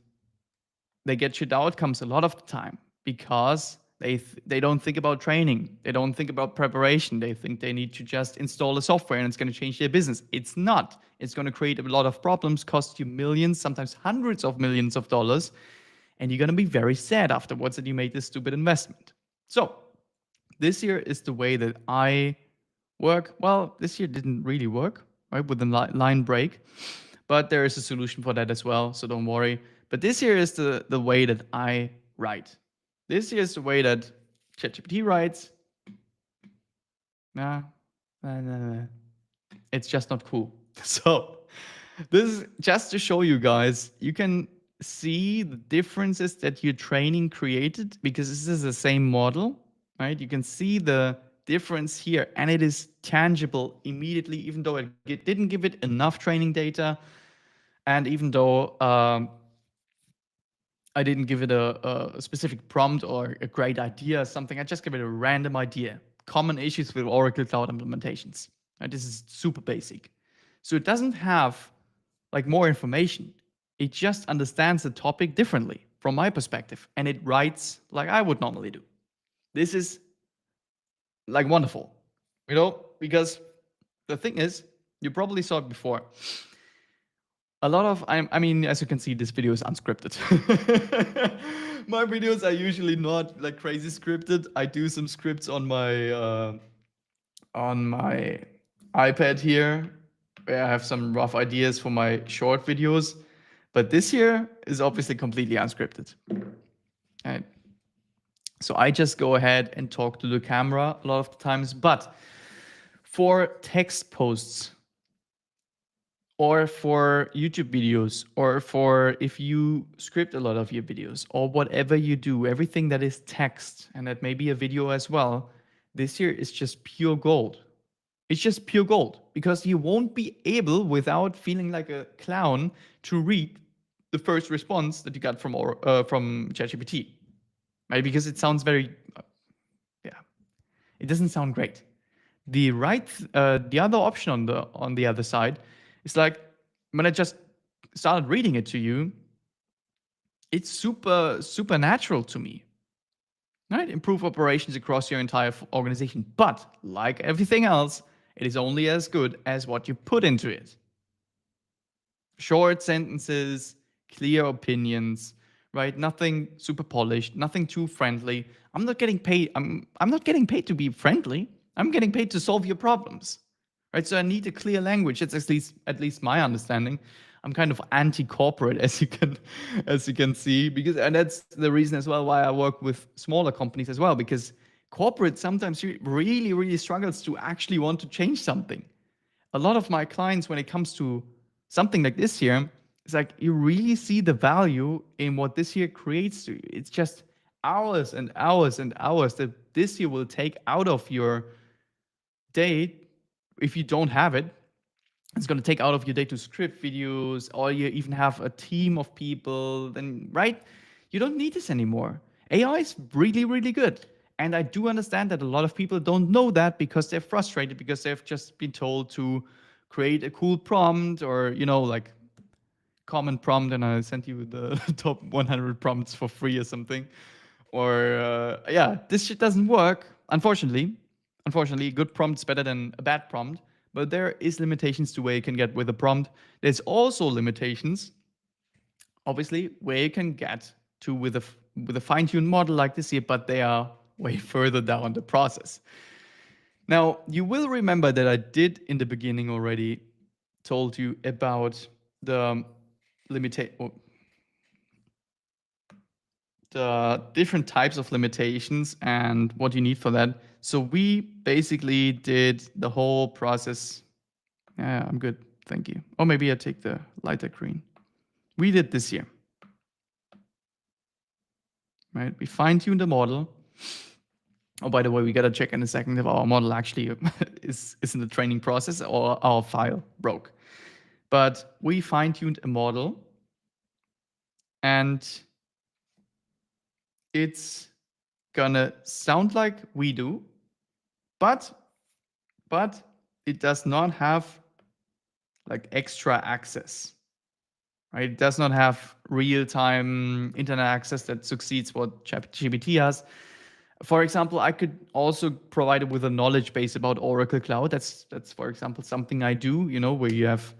they get shit outcomes a lot of the time because they don't think about training. They don't think about preparation. They think they need to just install a software and it's going to change their business. It's not. It's going to create a lot of problems, cost you millions, sometimes hundreds of millions of dollars, and you're going to be very sad afterwards that you made this stupid investment. So this year is the way that I work. Well, this year didn't really work, right, with the line break, but there is a solution for that as well, so don't worry. But this year is the way that I write. This year is the way that ChatGPT writes. Nah, it's just not cool. So this is just to show you guys, you can see the differences that your training created because this is the same model, right? You can see the difference here and it is tangible immediately, even though it didn't give it enough training data. And even though I didn't give it a specific prompt or a great idea or something, I just give it a random idea. Common issues with Oracle Cloud implementations. Right? This is super basic. So it doesn't have like more information. It just understands the topic differently from my perspective. And it writes like I would normally do. This is like wonderful, because the thing is, you probably saw it before. A lot of, I mean, as you can see, this video is unscripted. My videos are usually not like crazy scripted. I do some scripts on my iPad here, where I have some rough ideas for my short videos. But this here is obviously completely unscripted. Right? So I just go ahead and talk to the camera a lot of the times. But for text posts, or for YouTube videos, or for if you script a lot of your videos, or whatever you do, everything that is text, and that may be a video as well, this year is just pure gold. It's just pure gold because you won't be able, without feeling like a clown, to read the first response that you got from ChatGPT, right? Because it sounds very, yeah, it doesn't sound great. The other option on the other side is like when I just started reading it to you, it's super natural to me, right? Improve operations across your entire organization, but like everything else, it is only as good as what you put into it. Short sentences, clear opinions, right? Nothing super polished, nothing too friendly. I'm not getting paid. I'm not getting paid to be friendly. I'm getting paid to solve your problems, right? So I need a clear language. It's at least my understanding. I'm kind of anti-corporate, as you can see, and that's the reason as well why I work with smaller companies as well, because corporate sometimes really struggles to actually want to change something. A lot of my clients, when it comes to something like this here, it's like you really see the value in what this year creates to you. It's just hours and hours and hours that this year will take out of your day. If you don't have it, it's going to take out of your day to script videos, or you even have a team of people, then, right? You don't need this anymore. AI is really good. And I do understand that a lot of people don't know that because they're frustrated because they've just been told to create a cool prompt, or, like common prompt, and I sent you the top 100 prompts for free or something. Or, yeah, this shit doesn't work, unfortunately. Unfortunately, a good prompt is better than a bad prompt, but there is limitations to where you can get with a prompt. There's also limitations, obviously, where you can get to with a fine-tuned model like this here, but they are way further down the process. Now, you will remember that I did in the beginning already told you about the the different types of limitations and what you need for that. So we basically did the whole process. Yeah, I'm good. Thank you. Or maybe I take the lighter green. We did this here, right? We fine-tuned the model. Oh, by the way, we got to check in a second if our model actually is in the training process or our file broke. But we fine-tuned a model, and it's gonna sound like we do, but it does not have like extra access, right? It does not have real-time internet access that succeeds what ChatGPT has. For example, I could also provide it with a knowledge base about Oracle Cloud. That's for example something I do, where you have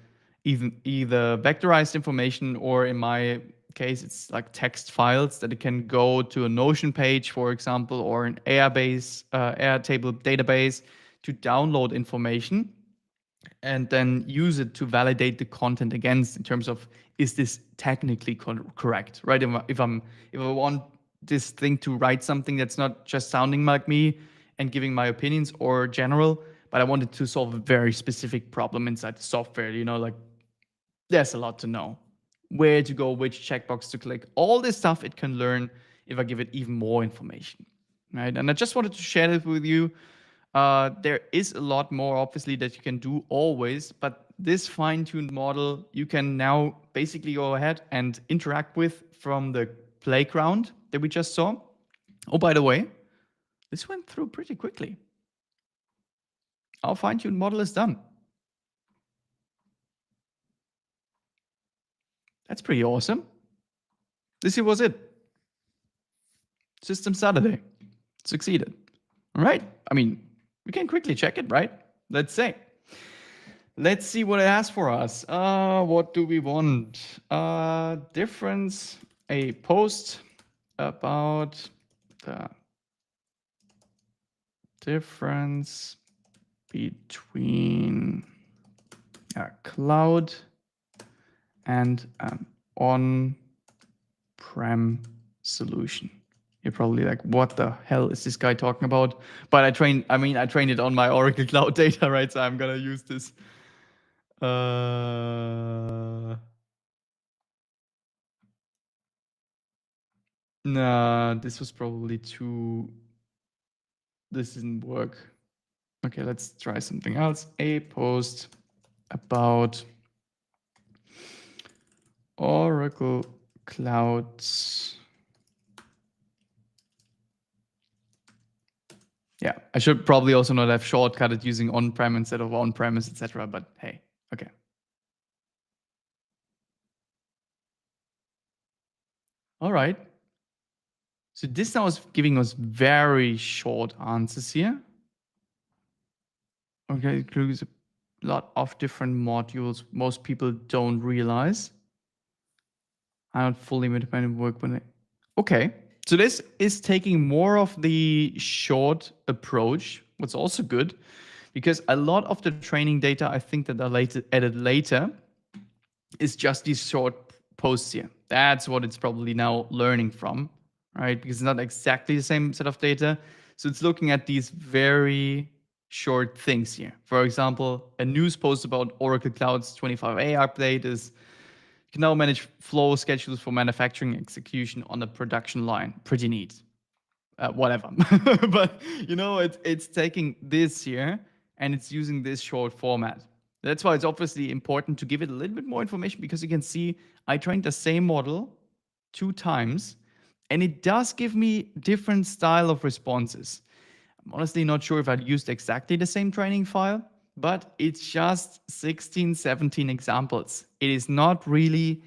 even either vectorized information, or in my case, it's like text files that it can go to a Notion page, for example, or an Airtable database to download information and then use it to validate the content against, in terms of, is this technically correct, right? If I want this thing to write something that's not just sounding like me and giving my opinions or general, but I wanted to solve a very specific problem inside the software, like, there's a lot to know, where to go, which checkbox to click, all this stuff it can learn if I give it even more information, right? And I just wanted to share this with you. There is a lot more, obviously, that you can do always, but this fine-tuned model you can now basically go ahead and interact with from the playground that we just saw. Oh, by the way, this went through pretty quickly. Our fine-tuned model is done. That's pretty awesome. This here was it. System Saturday. Succeeded. All right. I mean, we can quickly check it, right? Let's say. Let's see what it has for us. What do we want? Difference, a post about the difference between a cloud and an on-prem solution. You're probably like, what the hell is this guy talking about? But I trained it on my Oracle Cloud data, right? So I'm gonna use this. Nah, this was probably too. This didn't work. Okay, let's try something else. A post about Oracle Clouds. Yeah, I should probably also not have shortcutted using on-prem instead of on-premise, etc. But hey, okay. All right. So this now is giving us very short answers here. Okay, it includes a lot of different modules most people don't realize. I don't fully independent work when okay. So this is taking more of the short approach, what's also good, because a lot of the training data I think that are added later is just these short posts here. That's what it's probably now learning from, right? Because it's not exactly the same set of data. So it's looking at these very short things here. For example, a news post about Oracle Cloud's 25A update is, you can now manage flow schedules for manufacturing execution on a production line. Pretty neat. Whatever. But it's taking this here and it's using this short format. That's why it's obviously important to give it a little bit more information, because you can see I trained the same model 2 times and it does give me different style of responses. I'm honestly not sure if I used exactly the same training file, but it's just 16, 17 examples. It is not really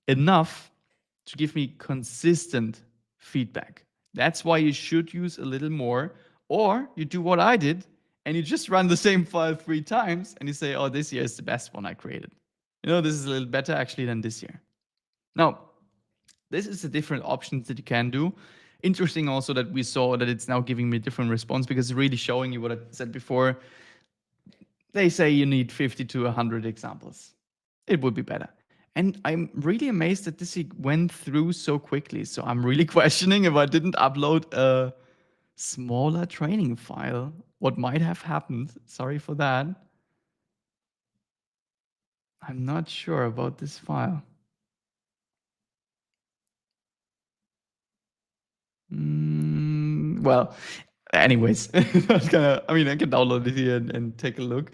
enough to give me consistent feedback. That's why you should use a little more, or you do what I did and you just run the same file 3 times and you say, oh, this year is the best one I created. This is a little better actually than this year. Now, this is the different options that you can do. Interesting also that we saw that it's now giving me a different response, because it's really showing you what I said before. They say you need 50 to 100 examples. It would be better. And I'm really amazed that this went through so quickly. So I'm really questioning if I didn't upload a smaller training file, what might have happened. Sorry for that. I'm not sure about this file. Well, anyways, I can download it here and take a look.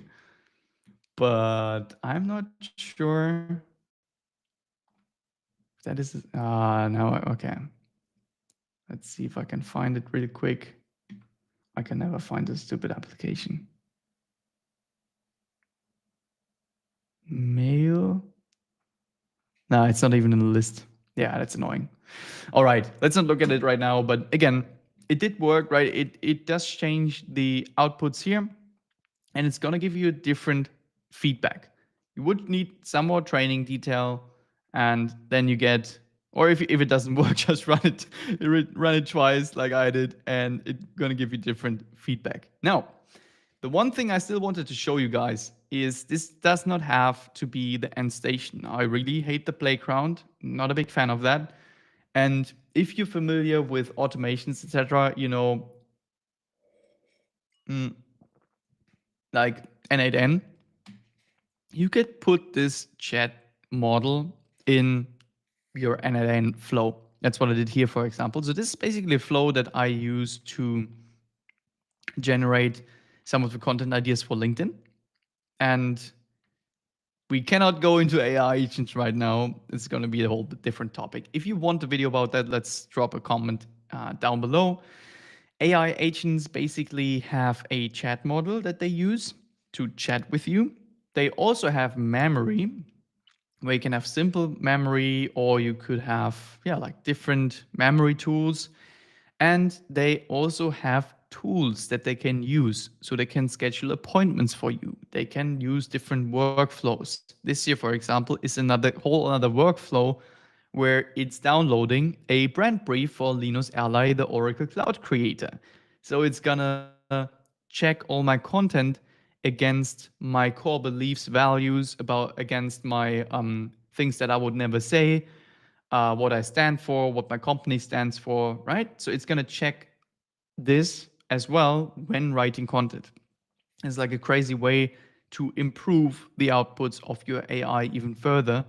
But I'm not sure. That is, no, okay. Let's see if I can find it really quick. I can never find this stupid application. Mail. No, it's not even in the list. Yeah, that's annoying. All right, let's not look at it right now. But again, it did work, right? It does change the outputs here, and it's gonna give you a different feedback. You would need some more training detail, and then you get, or if it doesn't work, just run it twice like I did, and it's gonna give you different feedback. Now, the one thing I still wanted to show you guys is this does not have to be the end station. I really hate the playground, not a big fan of that. And if you're familiar with automations, etc., mm, like N8N, you could put this chat model in your N8N flow. That's what I did here, for example. So this is basically a flow that I use to generate some of the content ideas for LinkedIn. And we cannot go into AI agents right now. It's going to be a whole different topic. If you want a video about that, let's drop a comment down below. AI agents basically have a chat model that they use to chat with you. They also have memory, where you can have simple memory, or you could have, yeah, like different memory tools. And they also have tools that they can use. So they can schedule appointments for you. They can use different workflows. This here, for example, is another workflow where it's downloading a brand brief for Linus Ally, the Oracle Cloud Creator. So it's gonna check all my content against my core beliefs, values, against my things that I would never say, what I stand for, what my company stands for, right? So it's gonna check this as well when writing content. It's like a crazy way to improve the outputs of your AI even further.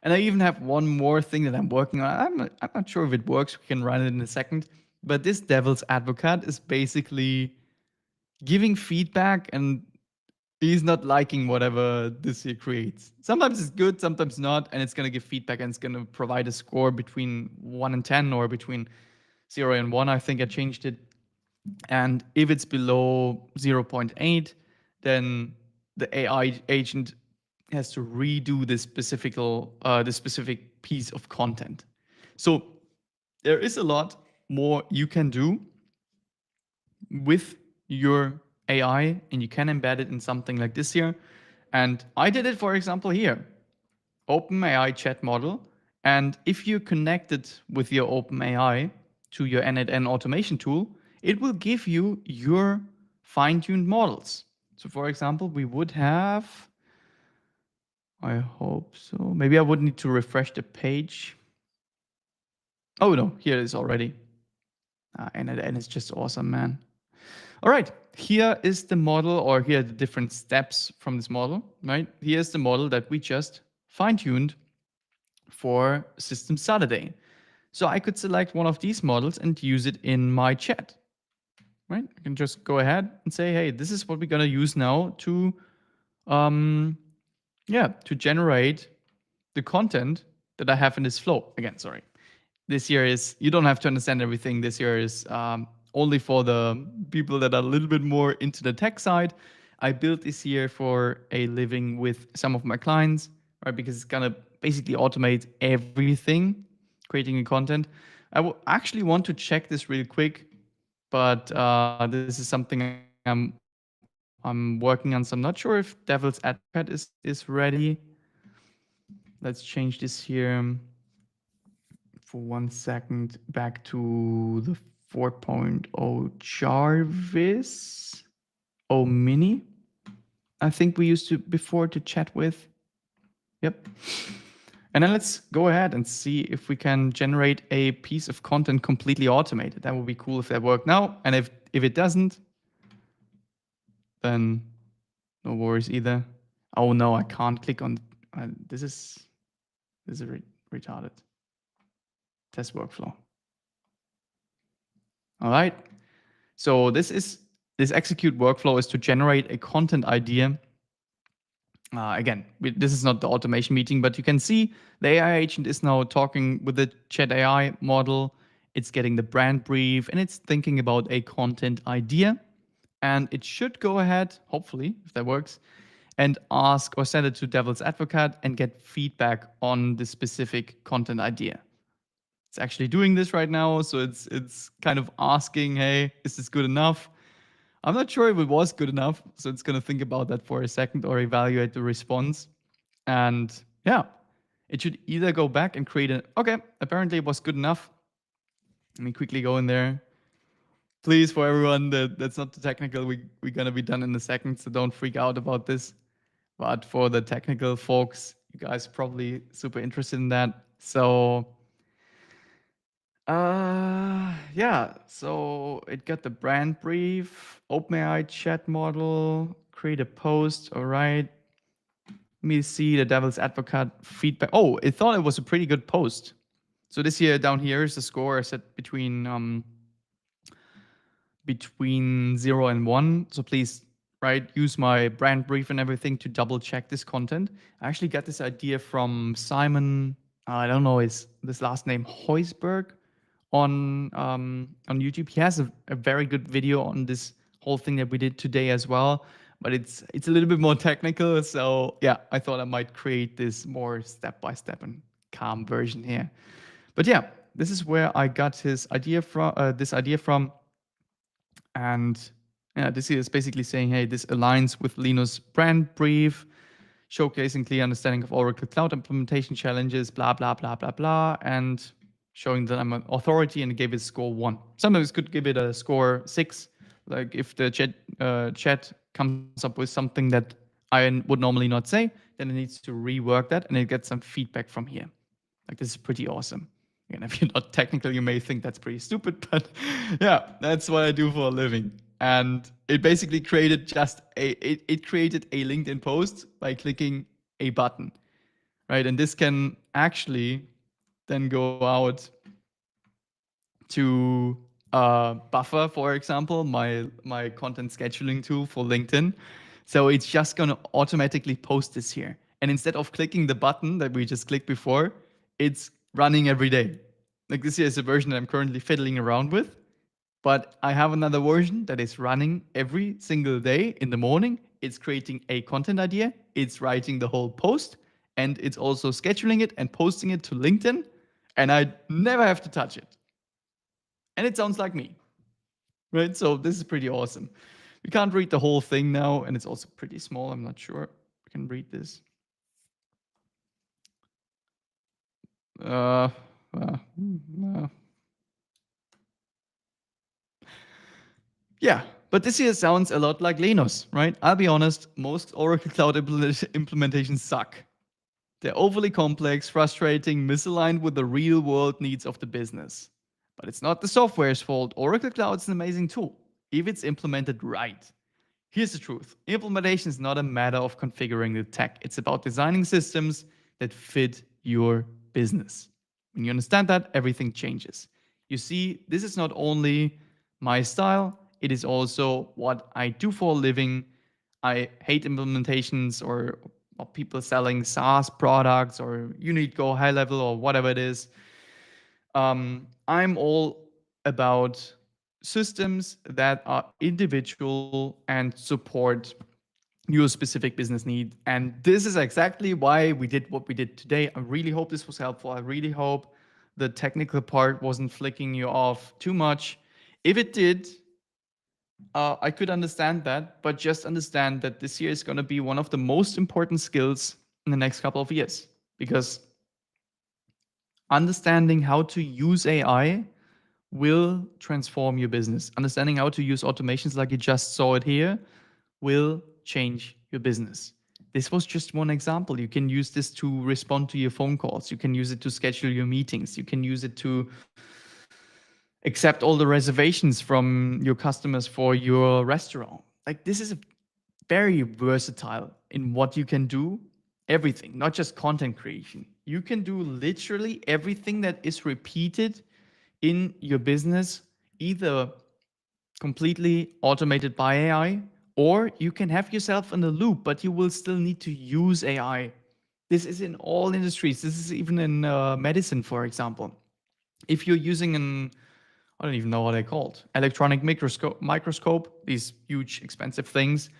And I even have one more thing that I'm working on. I'm not sure if it works. We can run it in a second. But this devil's advocate is basically giving feedback, and he's not liking whatever this here creates. Sometimes it's good, sometimes not, and it's going to give feedback and it's going to provide a score between 1 and 10 or between 0 and 1. I think I changed it. And if it's below 0.8, then the AI agent has to redo this specific piece of content. So there is a lot more you can do with your AI, and you can embed it in something like this here. And I did it, for example, here. OpenAI chat model. And if you connect it with your OpenAI to your N8N automation tool, it will give you your fine-tuned models. So for example, we would have, I hope so. Maybe I would need to refresh the page. Oh no, here it is already. N8N is just awesome, man. All right, here is the model, or here are the different steps from this model, right? Here's the model that we just fine-tuned for System Saturday. So I could select one of these models and use it in my chat, right? I can just go ahead and say, hey, this is what we're gonna use now to, to generate the content that I have in this flow. Again, sorry. This year is, you don't have to understand everything. This year is only for the people that are a little bit more into the tech side. I built this year for a living with some of my clients, right? Because it's gonna basically automate everything, creating a content. I will actually want to check this real quick, but this is something I'm working on. So I'm not sure if Devil's Advocate is ready. Let's change this here for 1 second back to the 4.0 Jarvis. Oh, Mini. I think we used to before to chat with. Yep. And then let's go ahead and see if we can generate a piece of content completely automated. That would be cool if that worked now. And if it doesn't, then no worries either. Oh no, I can't click on. This is retarded. Test workflow. All right. So this execute workflow is to generate a content idea. Again, this is not the automation meeting, but you can see the AI agent is now talking with the chat AI model. It's getting the brand brief and it's thinking about a content idea. And it should go ahead, hopefully, if that works, and ask or send it to Devil's Advocate and get feedback on the specific content idea. It's actually doing this right now, so it's kind of asking, hey, is this good enough? I'm not sure if it was good enough, so it's gonna think about that for a second or evaluate the response. And yeah, it should either go back and create an okay, apparently it was good enough. Let me quickly go in there. Please, for everyone that's not too technical, we're gonna be done in a second, so don't freak out about this. But for the technical folks, you guys are probably super interested in that. So yeah, so it got the brand brief, OpenAI chat model, create a post, all right. Let me see the Devil's Advocate feedback. Oh, it thought it was a pretty good post. So this here down here is the score I set between 0 and 1. So please, right, use my brand brief and everything to double check this content. I actually got this idea from Simon, I don't know his this last name, Heusberg, on YouTube. He has a very good video on this whole thing that we did today as well, but it's a little bit more technical. So yeah, I thought I might create this more step by step and calm version here. But yeah, this is where I got his idea from. This idea from, and yeah, this is basically saying, hey, this aligns with Linus' brand brief, showcasing clear understanding of Oracle Cloud implementation challenges, blah, blah, blah, blah, blah, and showing that I'm an authority, and gave it score 1. Sometimes could give it a score 6, like if the chat comes up with something that I would normally not say, then it needs to rework that, and it gets some feedback from here. Like, this is pretty awesome. And if you're not technical, you may think that's pretty stupid, but yeah, that's what I do for a living. And it basically created it created a LinkedIn post by clicking a button, right? And this can actually then go out to Buffer, for example, my content scheduling tool for LinkedIn. So it's just gonna automatically post this here. And instead of clicking the button that we just clicked before, it's running every day. Like, this here is a version that I'm currently fiddling around with, but I have another version that is running every single day in the morning. It's creating a content idea, it's writing the whole post, and it's also scheduling it and posting it to LinkedIn, and I never have to touch it. And it sounds like me, right? So this is pretty awesome. We can't read the whole thing now, and it's also pretty small. I'm not sure we can read this. Uh, uh, uh. Yeah, but this here sounds a lot like Linus, right? I'll be honest, most Oracle Cloud implementations suck. They're overly complex, frustrating, misaligned with the real world needs of the business. But it's not the software's fault. Oracle Cloud is an amazing tool if it's implemented right. Here's the truth. Implementation is not a matter of configuring the tech. It's about designing systems that fit your business. When you understand that, everything changes. You see, this is not only my style, it is also what I do for a living. I hate implementations or people selling SaaS products or you need go high level or whatever it is. I'm all about systems that are individual and support your specific business need. And this is exactly why we did what we did today. I really hope this was helpful. I really hope the technical part wasn't flicking you off too much. If it did, I could understand that, but just understand that this year is going to be one of the most important skills in the next couple of years, because understanding how to use AI will transform your business. Understanding how to use automations like you just saw it here will change your business. This was just one example. You can use this to respond to your phone calls. You can use it to schedule your meetings. You can use it to accept all the reservations from your customers for your restaurant. Like, this is very versatile in what you can do. Everything, not just content creation. You can do literally everything that is repeated in your business, either completely automated by AI, or you can have yourself in the loop, but you will still need to use AI. This is in all industries. This is even in medicine, for example. If you're using I don't even know what they're called, electronic microscope, these huge expensive things,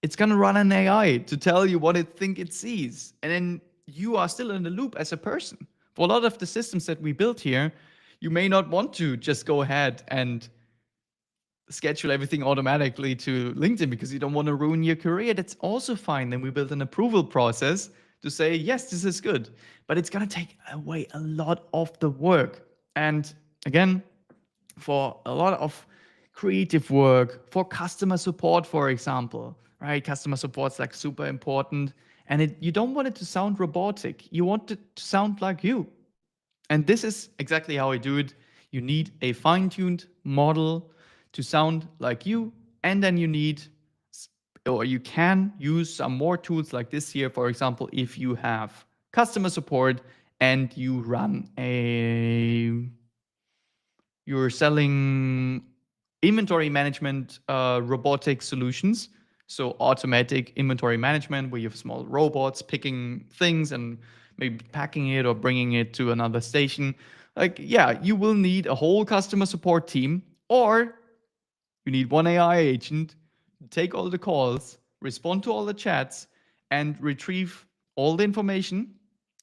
it's going to run an AI to tell you what it think it sees. And then you are still in the loop as a person. For a lot of the systems that we built here, you may not want to just go ahead and schedule everything automatically to LinkedIn because you don't want to ruin your career. That's also fine. Then we built an approval process to say, yes, this is good. But it's going to take away a lot of the work. And again, for a lot of creative work, for customer support, for example, right? Customer support's like super important. And you don't want it to sound robotic. You want it to sound like you. And this is exactly how I do it. You need a fine-tuned model to sound like you, and then you need, or you can use some more tools like this here. For example, if you have customer support and you run you're selling inventory management robotic solutions. So automatic inventory management where you have small robots picking things and maybe packing it or bringing it to another station. Like, yeah, you will need a whole customer support team, or you need one AI agent to take all the calls, respond to all the chats, and retrieve all the information,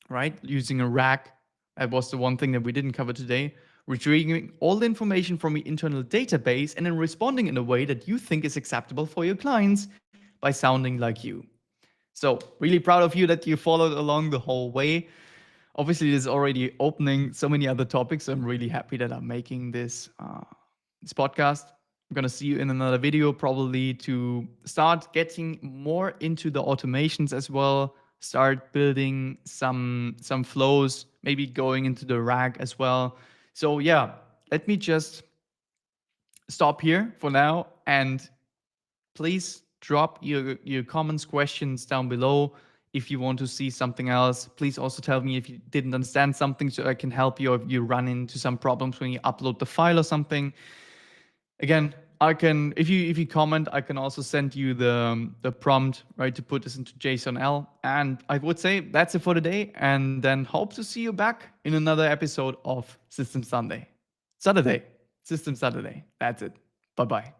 right? Using a rack. That was the one thing that we didn't cover today. Retrieving all the information from the internal database and then responding in a way that you think is acceptable for your clients by sounding like you. So, really proud of you that you followed along the whole way. Obviously, this is already opening so many other topics. So I'm really happy that I'm making this podcast. I'm gonna see you in another video probably to start getting more into the automations as well. Start building some flows, maybe going into the RAG as well. So yeah, let me just stop here for now, and please drop your comments, questions down below. If you want to see something else, please also tell me if you didn't understand something so I can help you, or if you run into some problems when you upload the file or something. Again, I can, if you comment, I can also send you the prompt, right, to put this into JSON-L. And I would say that's it for today, and then hope to see you back in another episode of System Saturday. System Saturday. That's it. Bye bye.